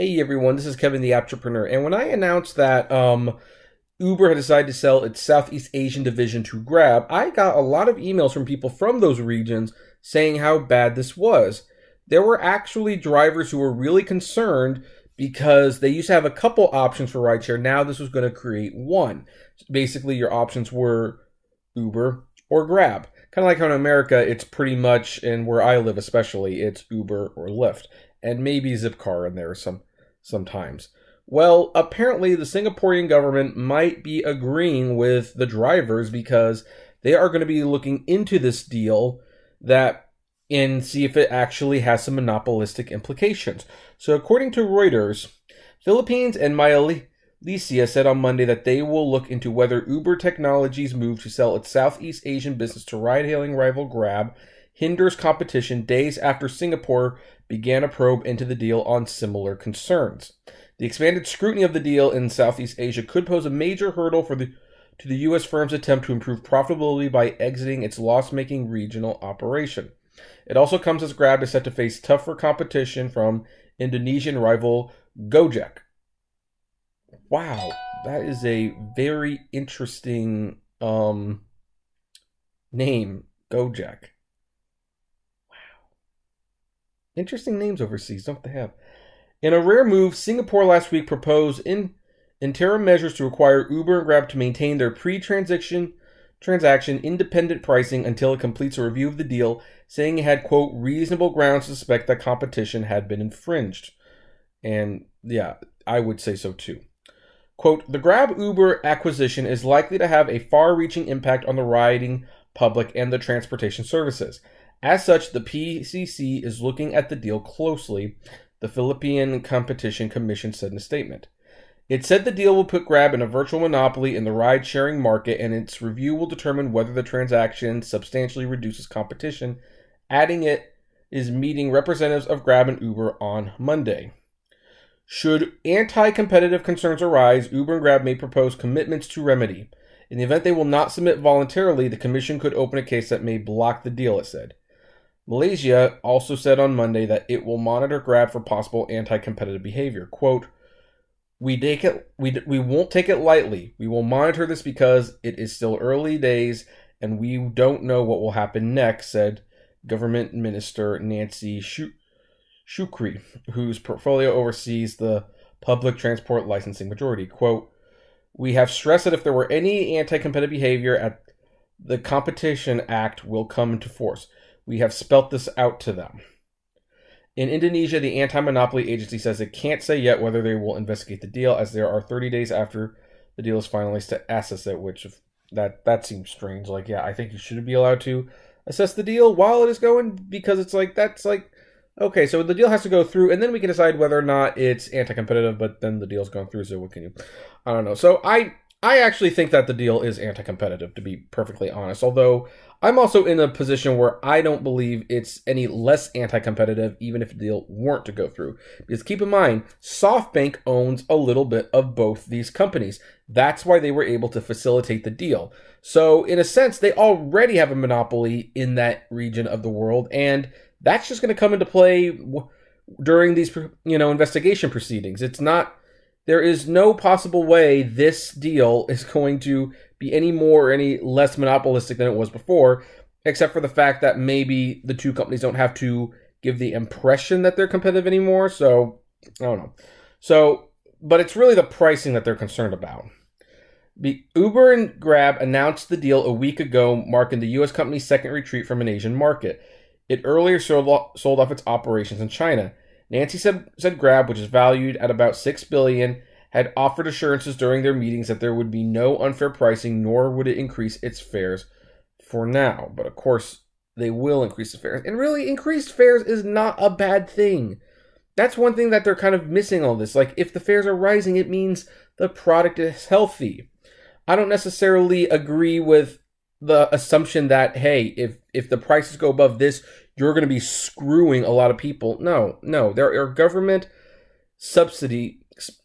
Hey everyone, this is Kevin the Entrepreneur, and when I announced that Uber had decided to sell its Southeast Asian division to Grab, I got a lot of emails from people from those regions saying how bad this was. There were actually drivers who were really concerned because they used to have a couple options for rideshare. Now this was going to create one. Basically, your options were Uber or Grab. Kind of like how in America, it's pretty much, and where I live especially, it's Uber or Lyft. And maybe Zipcar in there sometimes. Well, apparently the Singaporean government might be agreeing with the drivers because they are going to be looking into this deal and see if it actually has some monopolistic implications. So according to Reuters, Philippines and Malaysia said on Monday that they will look into whether Uber Technologies' move to sell its Southeast Asian business to ride-hailing rival Grab hinders competition days after Singapore began a probe into the deal on similar concerns. The expanded scrutiny of the deal in Southeast Asia could pose a major hurdle to the U.S. firm's attempt to improve profitability by exiting its loss-making regional operation. It also comes as Grab is set to face tougher competition from Indonesian rival Gojek. Wow, that is a very interesting name, Gojek. Interesting names overseas, don't they have? In a rare move, Singapore last week proposed interim measures to require Uber and Grab to maintain their transaction independent pricing until it completes a review of the deal, saying it had, quote, reasonable grounds to suspect that competition had been infringed. And yeah, I would say so too. Quote, the Grab-Uber acquisition is likely to have a far-reaching impact on the riding public and the transportation services. As such, the PCC is looking at the deal closely, the Philippine Competition Commission said in a statement. It said the deal will put Grab in a virtual monopoly in the ride-sharing market, and its review will determine whether the transaction substantially reduces competition, adding it is meeting representatives of Grab and Uber on Monday. Should anti-competitive concerns arise, Uber and Grab may propose commitments to remedy. In the event they will not submit voluntarily, the Commission could open a case that may block the deal, it said. Malaysia also said on Monday that it will monitor Grab for possible anti-competitive behavior. Quote, we won't take it lightly. We will monitor this because it is still early days and we don't know what will happen next, said Government Minister Nancy Shukri, whose portfolio oversees the public transport licensing majority. Quote, we have stressed that if there were any anti-competitive behavior, the Competition Act will come into force. We have spelt this out to them. In Indonesia, the anti-monopoly agency says it can't say yet whether they will investigate the deal, as there are 30 days after the deal is finalized to assess it, which that seems strange. Like, yeah, I think you should be allowed to assess the deal while it is going, because it's like, that's like, okay, so the deal has to go through, and then we can decide whether or not it's anti-competitive, but then the deal's gone through, so what can you... I don't know. So I actually think that the deal is anti-competitive, to be perfectly honest, although I'm also in a position where I don't believe it's any less anti-competitive, even if the deal weren't to go through. Because keep in mind, SoftBank owns a little bit of both these companies. That's why they were able to facilitate the deal. So in a sense, they already have a monopoly in that region of the world, and that's just going to come into play during these, investigation proceedings. There is no possible way this deal is going to be any more or any less monopolistic than it was before, except for the fact that maybe the two companies don't have to give the impression that they're competitive anymore. So, I don't know. But it's really the pricing that they're concerned about. Uber and Grab announced the deal a week ago, marking the U.S. company's second retreat from an Asian market. It earlier sold off its operations in China. Nancy said Grab, which is valued at about $6 billion, had offered assurances during their meetings that there would be no unfair pricing, nor would it increase its fares for now. But of course, they will increase the fares. And really, increased fares is not a bad thing. That's one thing that they're kind of missing all this. Like, if the fares are rising, it means the product is healthy. I don't necessarily agree with the assumption that, hey, if the prices go above this, you're going to be screwing a lot of people. No. There are government subsidy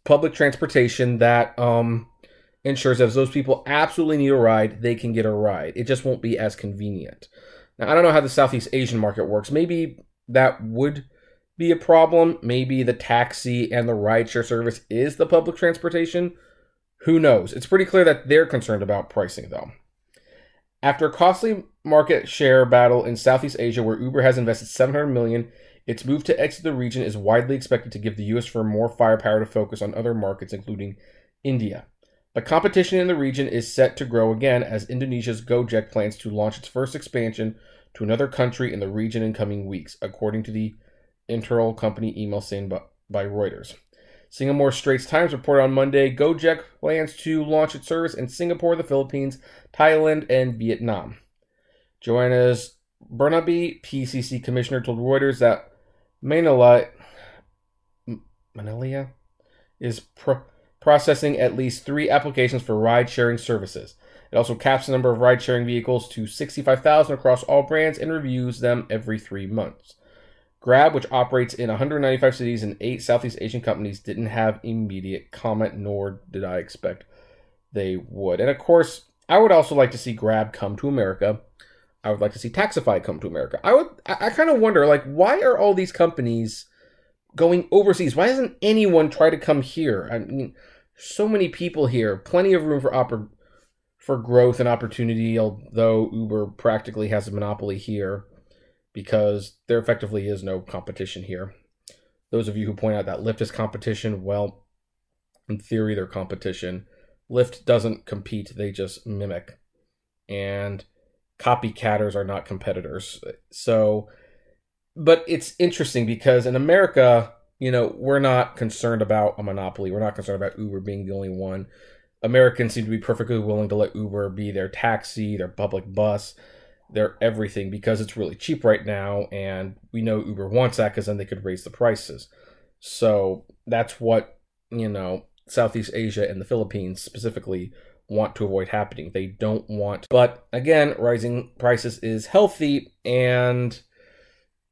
public transportation that ensures that if those people absolutely need a ride, they can get a ride. It just won't be as convenient. Now, I don't know how the Southeast Asian market works. Maybe that would be a problem. Maybe the taxi and the rideshare service is the public transportation. Who knows? It's pretty clear that they're concerned about pricing, though. After a costly market share battle in Southeast Asia, where Uber has invested $700 million, its move to exit the region is widely expected to give the U.S. firm more firepower to focus on other markets, including India. But competition in the region is set to grow again as Indonesia's Gojek plans to launch its first expansion to another country in the region in coming weeks, according to the internal company email sent by Reuters. Singapore Straits Times reported on Monday Gojek plans to launch its service in Singapore, the Philippines, Thailand, and Vietnam. Johannes Burnaby, PCC commissioner, told Reuters that Manila is processing at least 3 applications for ride-sharing services. It also caps the number of ride-sharing vehicles to 65,000 across all brands and reviews them every 3 months. Grab, which operates in 195 cities and 8 Southeast Asian companies, didn't have immediate comment, nor did I expect they would. And of course, I would also like to see Grab come to America. I would like to see Taxify come to America. I kind of wonder, like, why are all these companies going overseas? Why doesn't anyone try to come here? I mean, so many people here, plenty of room for growth and opportunity, although Uber practically has a monopoly here because there effectively is no competition here. Those of you who point out that Lyft is competition, well, in theory, they're competition. Lyft doesn't compete, they just mimic. And copycatters are not competitors. So, but it's interesting because in America, you know, we're not concerned about a monopoly. We're not concerned about Uber being the only one. Americans seem to be perfectly willing to let Uber be their taxi, their public bus, their everything because it's really cheap right now. And we know Uber wants that because then they could raise the prices. So that's what, you know, Southeast Asia and the Philippines specifically want to avoid happening. They don't want, but again, rising prices is healthy, and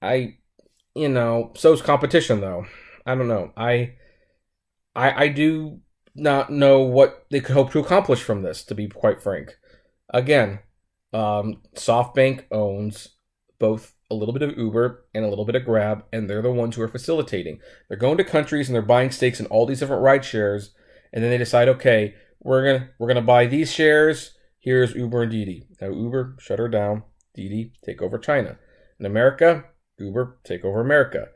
so's competition though. I don't know. I do not know what they could hope to accomplish from this, to be quite frank. Again, SoftBank owns both a little bit of Uber and a little bit of Grab, and they're the ones who are facilitating. They're going to countries and they're buying stakes in all these different ride shares, and then they decide, okay, we're gonna buy these shares. Here's Uber and Didi. Now Uber, shut her down. Didi, take over China. In America, Uber, take over America.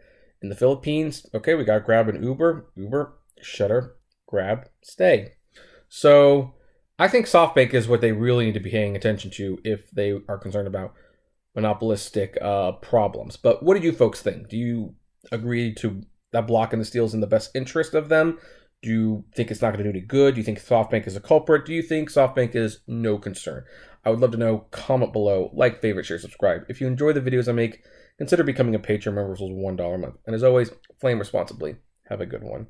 In the Philippines, okay, we got Grab and Uber. Uber, shut her. Grab, stay. So I think SoftBank is what they really need to be paying attention to if they are concerned about monopolistic problems. But what do you folks think? Do you agree to that blocking the steal is in the best interest of them? Do you think it's not going to do any good? Do you think SoftBank is a culprit? Do you think SoftBank is no concern? I would love to know. Comment below. Like, favorite, share, subscribe. If you enjoy the videos I make, consider becoming a Patreon member for $1 a month. And as always, flame responsibly. Have a good one.